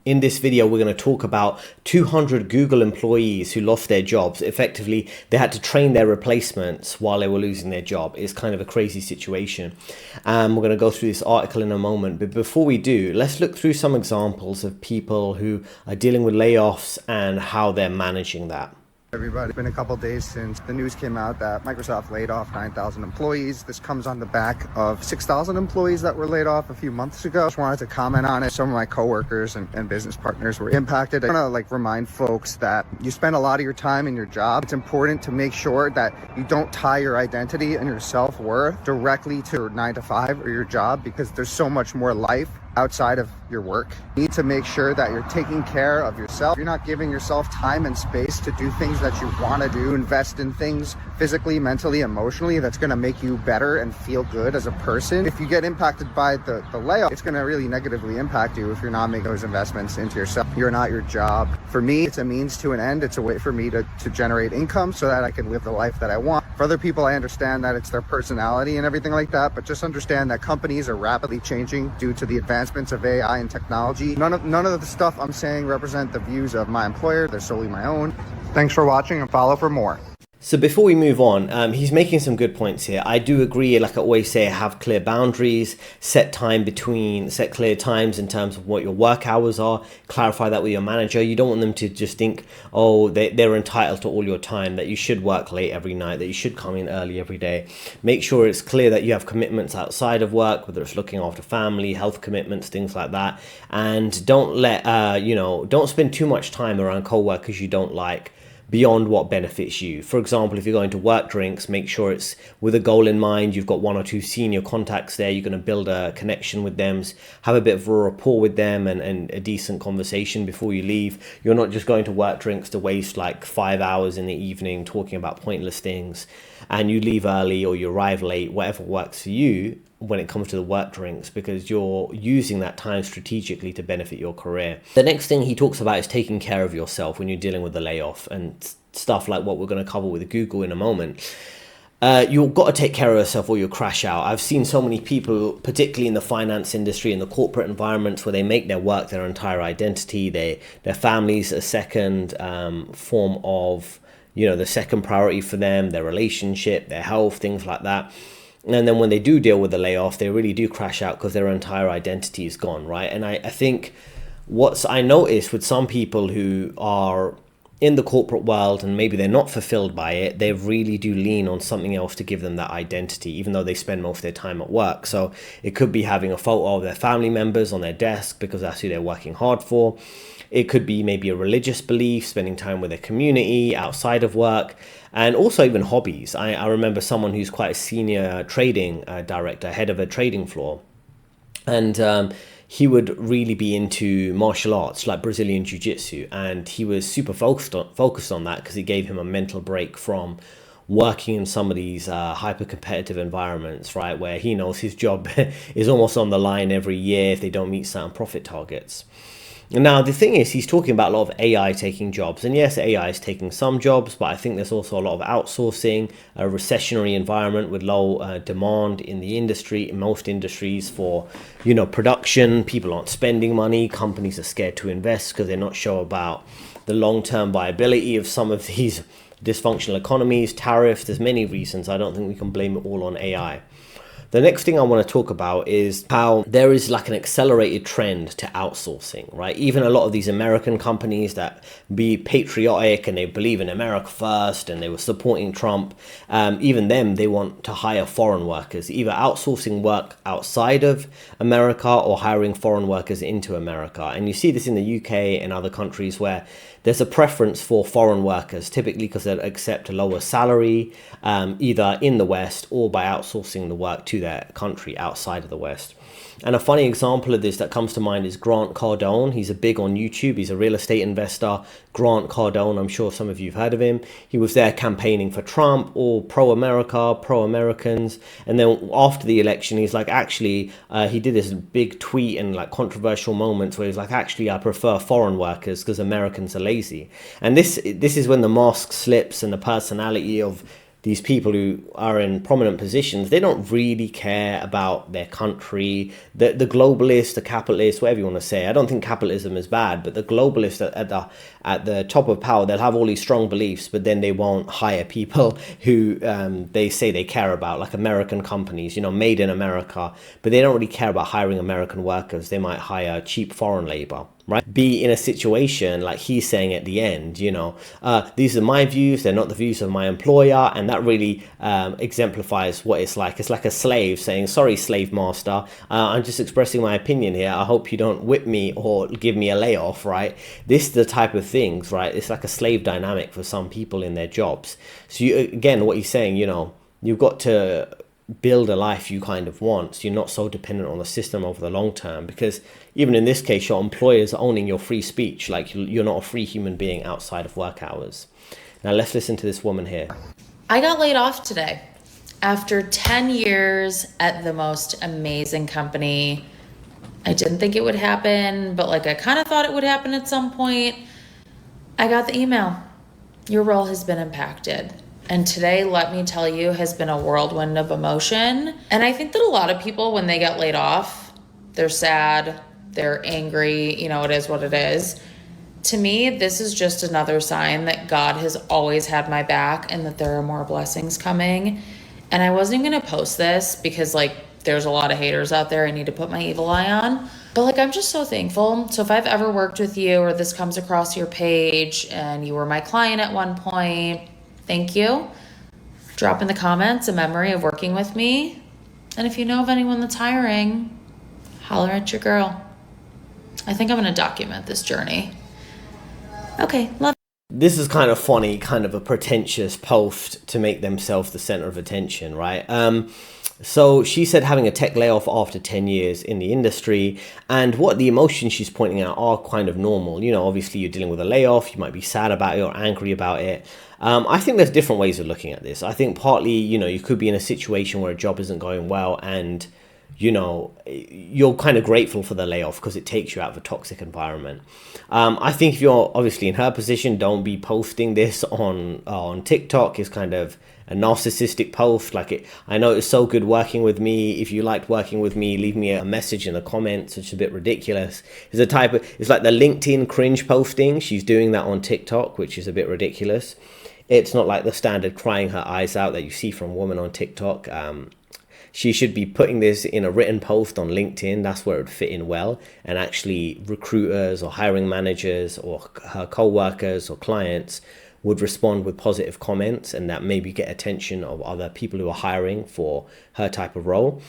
In this video, we're going to talk about 200 Google employees who lost their jobs. Effectively, they had to train their replacements while they were losing their job. It's kind of a crazy situation. We're going to go through this article in a moment. But before we do, let's look through some examples of people who are dealing with layoffs and how they're managing that. Everybody, it's been a couple days since the news came out that Microsoft laid off 9,000 employees. This comes on the back of 6,000 employees that were laid off a few months ago. Just wanted to comment on it. Some of my coworkers and business partners were impacted. I want to remind folks that you spend a lot of your time in your job. It's important to make sure that you don't tie your identity and your self-worth directly to your 9 to 5 or your job, because there's so much more life outside of your work. You need to make sure that you're taking care of yourself. You're not giving yourself time and space to do things that you want to do, invest in things physically, mentally, emotionally, that's going to make you better and feel good as a person. If you get impacted by the layoff, it's going to really negatively impact you if you're not making those investments into yourself. You're not your job. For me, it's a means to an end. It's a way for me to generate income so that I can live the life that I want. For other people, I understand that it's their personality and everything like that, but just understand that companies are rapidly changing due to the advancements of AI and technology. None of the stuff I'm saying represent the views of my employer. They're solely my own. Thanks for watching and follow for more. So before we move on, he's making some good points here. I do agree, like I always say, have clear boundaries, set clear times in terms of what your work hours are, clarify that with your manager. You don't want them to just think, oh, they're entitled to all your time, that you should work late every night, that you should come in early every day. Make sure it's clear that you have commitments outside of work, whether it's looking after family, health commitments, things like that. And don't don't spend too much time around co-workers you don't like, beyond what benefits you. For example, if you're going to work drinks, make sure it's with a goal in mind. You've got one or two senior contacts there. You're going to build a connection with them, have a bit of a rapport with them and a decent conversation before you leave. You're not just going to work drinks to waste like 5 hours in the evening talking about pointless things, and you leave early or you arrive late, whatever works for you when it comes to the work drinks, because you're using that time strategically to benefit your career. The next thing he talks about is taking care of yourself when you're dealing with the layoff and stuff like what we're going to cover with Google in a moment. You've got to take care of yourself or you'll crash out. I've seen so many people, particularly in the finance industry, in the corporate environments, where they make their work their entire identity. Their families a second form of, the second priority for them, their relationship, their health, things like that. And then when they do deal with the layoff, they really do crash out because their entire identity is gone, right? And I think I noticed with some people who are in the corporate world and maybe they're not fulfilled by it, they really do lean on something else to give them that identity, even though they spend most of their time at work. So it could be having a photo of their family members on their desk because that's who they're working hard for. It could be maybe a religious belief, spending time with their community outside of work, and also even hobbies. I remember someone who's quite a senior trading director, head of a trading floor, and he would really be into martial arts like Brazilian Jiu-Jitsu, and he was super focused on that because it gave him a mental break from working in some of these hyper-competitive environments, right, where he knows his job is almost on the line every year if they don't meet certain profit targets. Now, the thing is, he's talking about a lot of AI taking jobs. And yes, AI is taking some jobs, but I think there's also a lot of outsourcing, a recessionary environment with low demand in the industry, in most industries for, production. People aren't spending money. Companies are scared to invest because they're not sure about the long-term viability of some of these dysfunctional economies, tariffs. There's many reasons. I don't think we can blame it all on AI. The next thing I want to talk about is how there is like an accelerated trend to outsourcing, right? Even a lot of these American companies that be patriotic and they believe in America first and they were supporting Trump, even them, they want to hire foreign workers, either outsourcing work outside of America or hiring foreign workers into America. And you see this in the UK and other countries where there's a preference for foreign workers, typically because they'll accept a lower salary, either in the West or by outsourcing the work to their country outside of the West. And a funny example of this that comes to mind is Grant Cardone. He's a big on YouTube. He's a real estate investor. Grant Cardone, I'm sure some of you have heard of him. He was there campaigning for Trump, all pro-America, pro-Americans. And then after the election, he's like, actually, he did this big tweet and like controversial moments where he's like, actually, I prefer foreign workers because Americans are lazy. And this is when the mask slips and the personality of these people who are in prominent positions, they don't really care about their country. The globalists, the capitalists, whatever you want to say. I don't think capitalism is bad, but the globalists at the top of power, they'll have all these strong beliefs, but then they won't hire people who they say they care about, like American companies, made in America, but they don't really care about hiring American workers. They might hire cheap foreign labor. Right? Be in a situation like he's saying at the end, these are my views, they're not the views of my employer. And that really exemplifies what it's like. It's like a slave saying, sorry, slave master, I'm just expressing my opinion here. I hope you don't whip me or give me a layoff, right? This is the type of things, right? It's like a slave dynamic for some people in their jobs. So again, what he's saying, you've got to build a life you kind of want, so you're not so dependent on the system over the long term, because even in this case your employers are owning your free speech. Like, you're not a free human being outside of work hours. Now let's listen to this woman here. I got laid off today after 10 years at the most amazing company. I didn't think it would happen, but I kind of thought it would happen at some point. I got the email. Your role has been impacted. And today, let me tell you, has been a whirlwind of emotion. And I think that a lot of people, when they get laid off, they're sad, they're angry, it is what it is. To me, this is just another sign that God has always had my back and that there are more blessings coming. And I wasn't even gonna post this because there's a lot of haters out there I need to put my evil eye on. But I'm just so thankful. So if I've ever worked with you or this comes across your page and you were my client at one point, thank you. Drop in the comments a memory of working with me. And if you know of anyone that's hiring, holler at your girl. I think I'm going to document this journey. Okay, love. This is kind of funny, kind of a pretentious post to make themselves the center of attention, right? So she said having a tech layoff after 10 years in the industry, and what the emotions she's pointing out are kind of normal. Obviously you're dealing with a layoff, you might be sad about it or angry about it. I think there's different ways of looking at this. I think partly, you could be in a situation where a job isn't going well and, you're kind of grateful for the layoff because it takes you out of a toxic environment. I think if you're obviously in her position, don't be posting this on TikTok. It's kind of a narcissistic post. I know it's so good working with me. If you liked working with me, leave me a message in the comments. It's a bit ridiculous. It's like the LinkedIn cringe posting. She's doing that on TikTok, which is a bit ridiculous. It's not like the standard crying her eyes out that you see from women on TikTok. She should be putting this in a written post on LinkedIn. That's where it would fit in well. And actually recruiters or hiring managers or her co-workers or clients would respond with positive comments, and that maybe get attention of other people who are hiring for her type of role.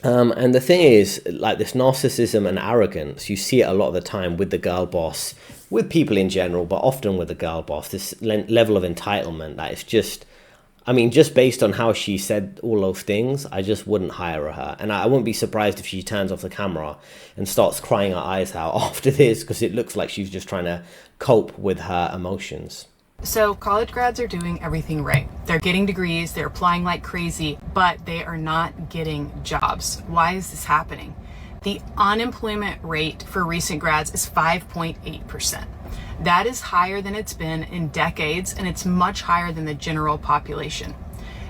And the thing is, this narcissism and arrogance, you see it a lot of the time with the girl boss, with people in general, but often with the girl boss, this level of entitlement that is just based on how she said all those things, I just wouldn't hire her. And I wouldn't be surprised if she turns off the camera and starts crying her eyes out after this, because it looks like she's just trying to cope with her emotions. So college grads are doing everything right. They're getting degrees, they're applying like crazy, but they are not getting jobs. Why is this happening? The unemployment rate for recent grads is 5.8%. That is higher than it's been in decades, and it's much higher than the general population.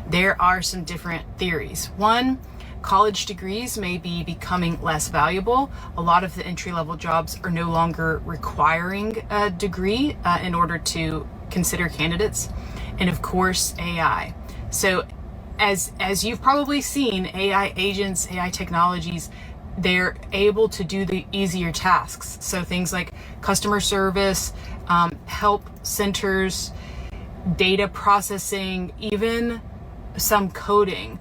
There are some different theories. One, college degrees may be becoming less valuable. A lot of the entry-level jobs are no longer requiring a degree in order to consider candidates. And of course, AI. So as you've probably seen, AI agents, AI technologies, they're able to do the easier tasks. So things like customer service, help centers, data processing, even some coding.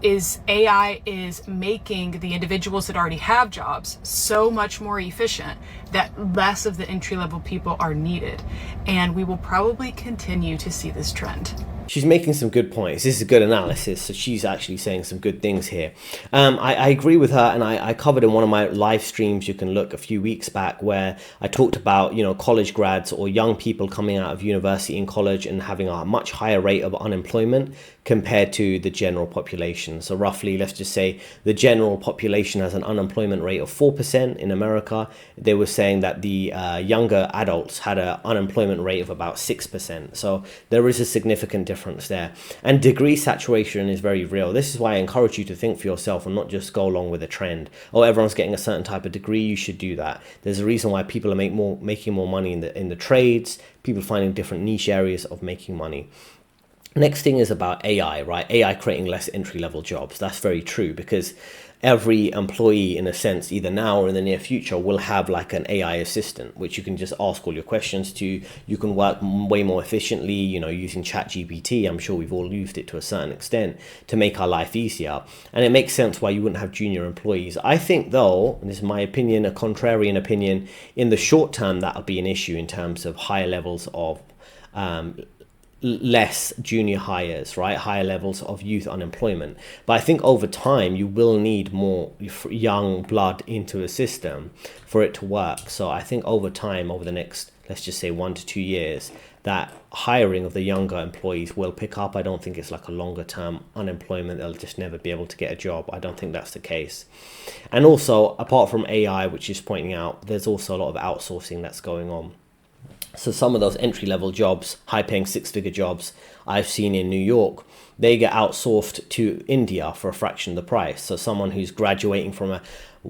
Is AI is making the individuals that already have jobs so much more efficient that less of the entry-level people are needed. And we will probably continue to see this trend. She's making some good points. This is a good analysis. So she's actually saying some good things here. I agree with her, and I covered in one of my live streams, you can look a few weeks back, where I talked about, college grads or young people coming out of university and college and having a much higher rate of unemployment compared to the general population. So roughly, let's just say the general population has an unemployment rate of 4% in America. They were saying that the younger adults had an unemployment rate of about 6%. So there is a significant difference there. And degree saturation is very real. This is why I encourage you to think for yourself and not just go along with a trend. Oh, everyone's getting a certain type of degree, you should do that. There's a reason why people are making more money in the trades, people finding different niche areas of making money. Next thing is about AI, right? AI creating less entry-level jobs. That's very true, because every employee, in a sense, either now or in the near future, will have like an AI assistant, which you can just ask all your questions to. You can work way more efficiently, using ChatGPT. I'm sure we've all used it to a certain extent to make our life easier. And it makes sense why you wouldn't have junior employees. I think, though, and this is my opinion, a contrarian opinion, in the short term, that'll be an issue in terms of higher levels of less junior hires, right? Higher levels of youth unemployment. But I think over time, you will need more young blood into a system for it to work. So I think over time, over the next, let's just say 1 to 2 years, that hiring of the younger employees will pick up. I don't think it's like a longer term unemployment. They'll just never be able to get a job. I don't think that's the case. And also, apart from AI, which is pointing out, there's also a lot of outsourcing that's going on. So some of those entry-level jobs, high-paying six-figure jobs I've seen in New York, they get outsourced to India for a fraction of the price. So someone who's graduating from a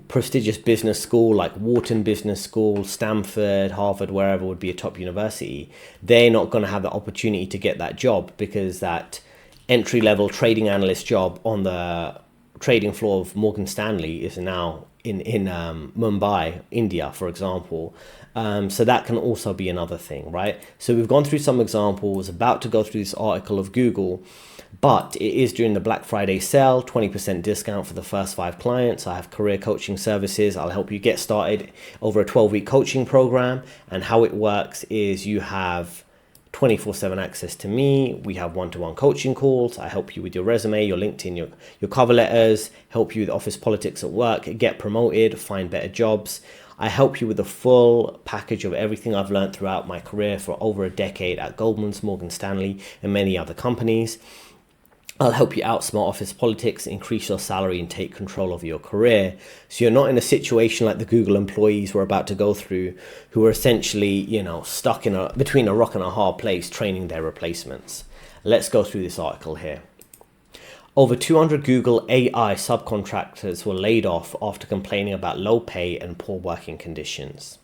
prestigious business school like Wharton Business School, Stanford, Harvard, wherever would be a top university, they're not going to have the opportunity to get that job, because that entry-level trading analyst job on the trading floor of Morgan Stanley is now in Mumbai, India, for example. So that can also be another thing, right? So we've gone through some examples, about to go through this article of Google, but it is during the Black Friday sale, 20% discount for the first 5 clients. I have career coaching services. I'll help you get started over a 12-week coaching program. And how it works is you have 24/7 access to me. We have one-to-one coaching calls. I help you with your resume, your LinkedIn, your cover letters, help you with office politics at work, get promoted, find better jobs. I help you with the full package of everything I've learned throughout my career for over a decade at Goldman's, Morgan Stanley, and many other companies. I'll help you outsmart office politics, increase your salary, and take control of your career. So you're not in a situation like the Google employees we're about to go through, who are essentially, stuck between a rock and a hard place training their replacements. Let's go through this article here. Over 200 Google AI subcontractors were laid off after complaining about low pay and poor working conditions.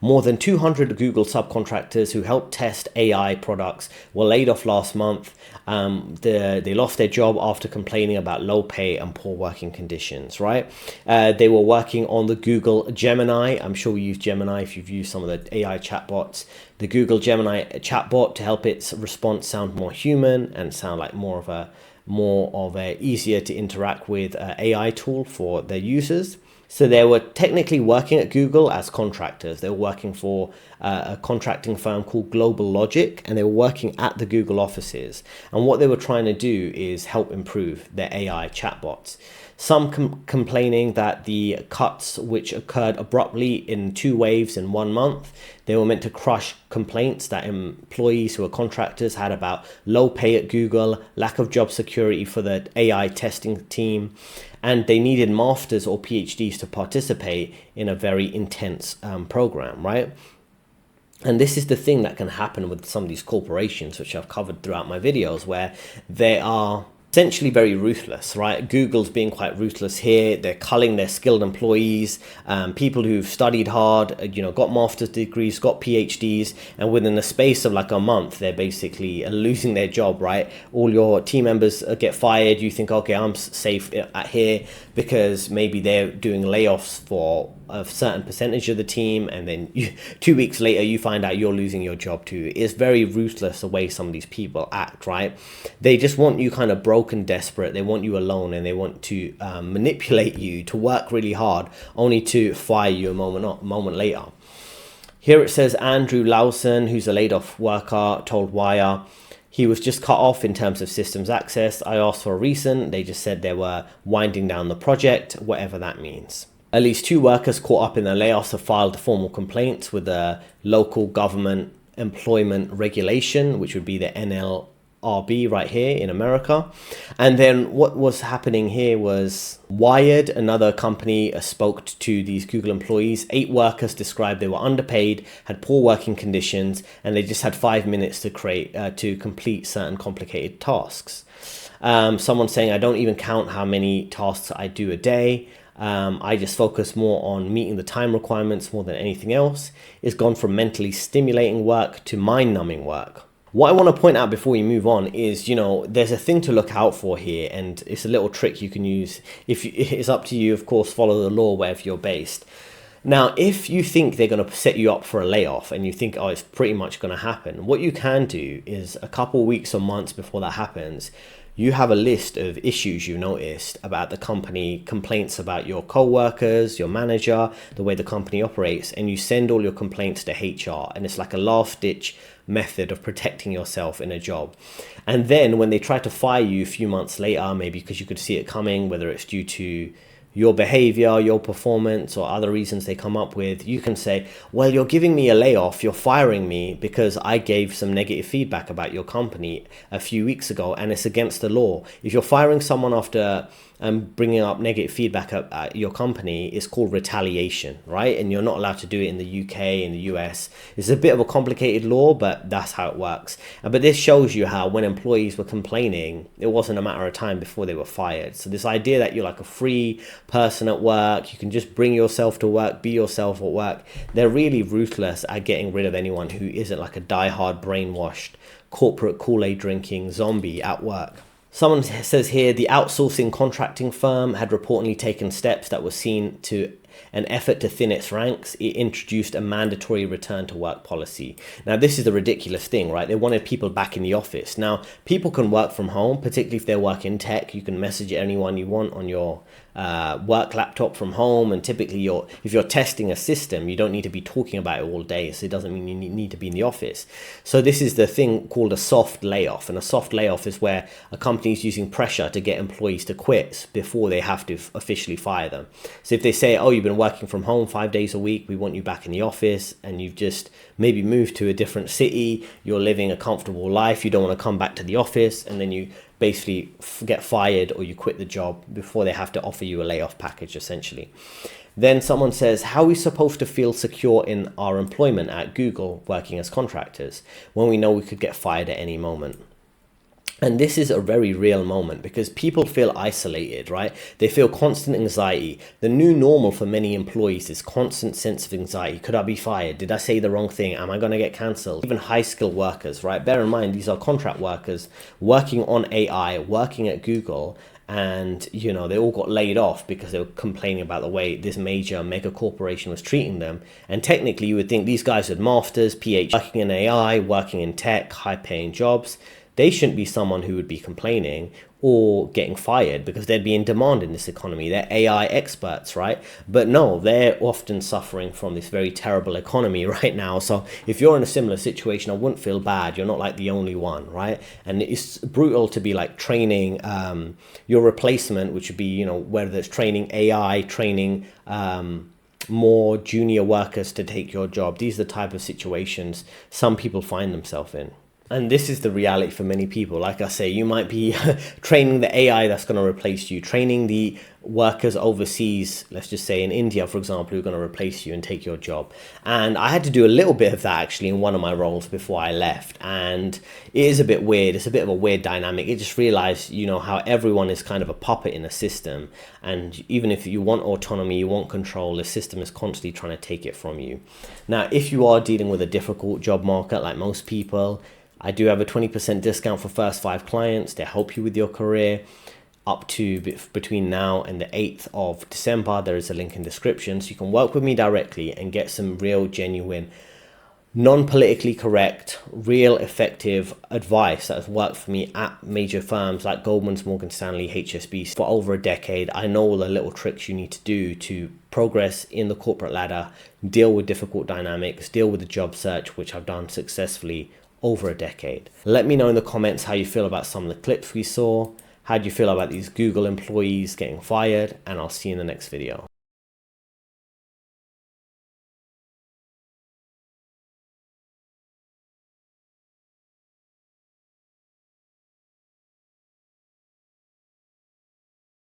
More than 200 Google subcontractors who helped test AI products were laid off last month. They lost their job after complaining about low pay and poor working conditions, right? They were working on the Google Gemini. I'm sure you use Gemini if you've used some of the AI chatbots. The Google Gemini chatbot to help its response sound more human and sound like more of a easier to interact with AI tool for their users. So they were technically working at Google as contractors. They were working for a contracting firm called Global Logic, and they were working at the Google offices. And what they were trying to do is help improve their AI chatbots. Some complaining that the cuts, which occurred abruptly in 2 waves in 1 month, they were meant to crush complaints that employees who are contractors had about low pay at Google, lack of job security for the AI testing team, and they needed masters or PhDs to participate in a very intense program, right? And this is the thing that can happen with some of these corporations, which I've covered throughout my videos, where they are essentially very ruthless, right? Google's being quite ruthless here. They're culling their skilled employees, people who've studied hard, got master's degrees, got PhDs, and within the space of like a month, they're basically losing their job, right? All your team members get fired. You think, okay, I'm safe at here because maybe they're doing layoffs for a certain percentage of the team, and then 2 weeks later you find out you're losing your job too. It's very ruthless the way some of these people act, right? They just want you kind of broken, desperate. They want you alone, and they want to manipulate you to work really hard, only to fire you a moment later. Here it says Andrew Lawson, who's a laid off worker, told Wire he was just cut off in terms of systems access. I asked for a reason. They just said they were winding down the project, whatever that means. At least 2 workers caught up in the layoffs have filed formal complaints with the local government employment regulation, which would be the RB right here in America. And then what was happening here was Wired, another company, spoke to these Google employees. 8 workers described they were underpaid, had poor working conditions, and they just had 5 minutes to complete certain complicated tasks. Someone saying, I don't even count how many tasks I do a day. I just focus more on meeting the time requirements more than anything else. It's gone from mentally stimulating work to mind-numbing work. What I want to point out before we move on is, there's a thing to look out for here, and it's a little trick you can use. It's up to you, of course, follow the law wherever you're based. Now, if you think they're going to set you up for a layoff and you think, oh, it's pretty much going to happen, what you can do is a couple weeks or months before that happens, you have a list of issues you noticed about the company, complaints about your co-workers, your manager, the way the company operates, and you send all your complaints to HR. And it's like a last-ditch method of protecting yourself in a job. And then when they try to fire you a few months later, maybe because you could see it coming, whether it's due to your behavior, your performance, or other reasons they come up with, you can say, well, you're giving me a layoff, you're firing me because I gave some negative feedback about your company a few weeks ago, and it's against the law. If you're firing someone after bringing up negative feedback at your company, it's called retaliation, right? And you're not allowed to do it in the UK, in the US. It's a bit of a complicated law, but that's how it works. But this shows you how when employees were complaining, it wasn't a matter of time before they were fired. So this idea that you're like a free person at work, you can just bring yourself to work, be yourself at work, they're really ruthless at getting rid of anyone who isn't like a diehard brainwashed corporate Kool-Aid drinking zombie at work. Someone says here, the outsourcing contracting firm had reportedly taken steps that were seen to an effort to thin its ranks. It introduced a mandatory return to work policy. Now, this is the ridiculous thing, right? They wanted people back in the office. Now, people can work from home, particularly if they work in tech. You can message anyone you want on your work laptop from home, and typically if you're testing a system, you don't need to be talking about it all day, so it doesn't mean you need to be in the office. So this is the thing called a soft layoff, and a soft layoff is where a company is using pressure to get employees to quit before they have to officially fire them. So if they say, oh, you've been working from home 5 days a week, we want you back in the office, and you've just maybe moved to a different city, you're living a comfortable life, you don't want to come back to the office, and then you basically get fired or you quit the job before they have to offer you a layoff package, essentially. Then someone says, how are we supposed to feel secure in our employment at Google working as contractors when we know we could get fired at any moment? And this is a very real moment because people feel isolated, right? They feel constant anxiety. The new normal for many employees is constant sense of anxiety. Could I be fired? Did I say the wrong thing? Am I going to get cancelled? Even high skilled workers, right? Bear in mind, these are contract workers working on AI, working at Google. And, they all got laid off because they were complaining about the way this major mega corporation was treating them. And technically, you would think these guys had masters, PhD, working in AI, working in tech, high paying jobs. They shouldn't be someone who would be complaining or getting fired because they'd be in demand in this economy. They're AI experts, right? But no, they're often suffering from this very terrible economy right now. So if you're in a similar situation, I wouldn't feel bad. You're not like the only one, right? And it's brutal to be like training your replacement, which would be, whether it's training AI, training more junior workers to take your job. These are the type of situations some people find themselves in. And this is the reality for many people. Like I say, you might be training the AI that's going to replace you, training the workers overseas, let's just say in India, for example, who are going to replace you and take your job. And I had to do a little bit of that actually in one of my roles before I left. And it is a bit weird. It's a bit of a weird dynamic. I just realized, how everyone is kind of a puppet in a system. And even if you want autonomy, you want control, the system is constantly trying to take it from you. Now, if you are dealing with a difficult job market, like most people, I do have a 20% discount for first 5 clients to help you with your career up to between now and the 8th of December. There is a link in description, so you can work with me directly and get some real, genuine, non-politically correct, real effective advice that has worked for me at major firms like Goldman, Morgan Stanley, HSBC for over a decade. I know all the little tricks you need to do to progress in the corporate ladder, deal with difficult dynamics, deal with the job search, which I've done successfully over a decade. Let me know in the comments how you feel about some of the clips we saw. How do you feel about these Google employees getting fired? And I'll see you in the next video.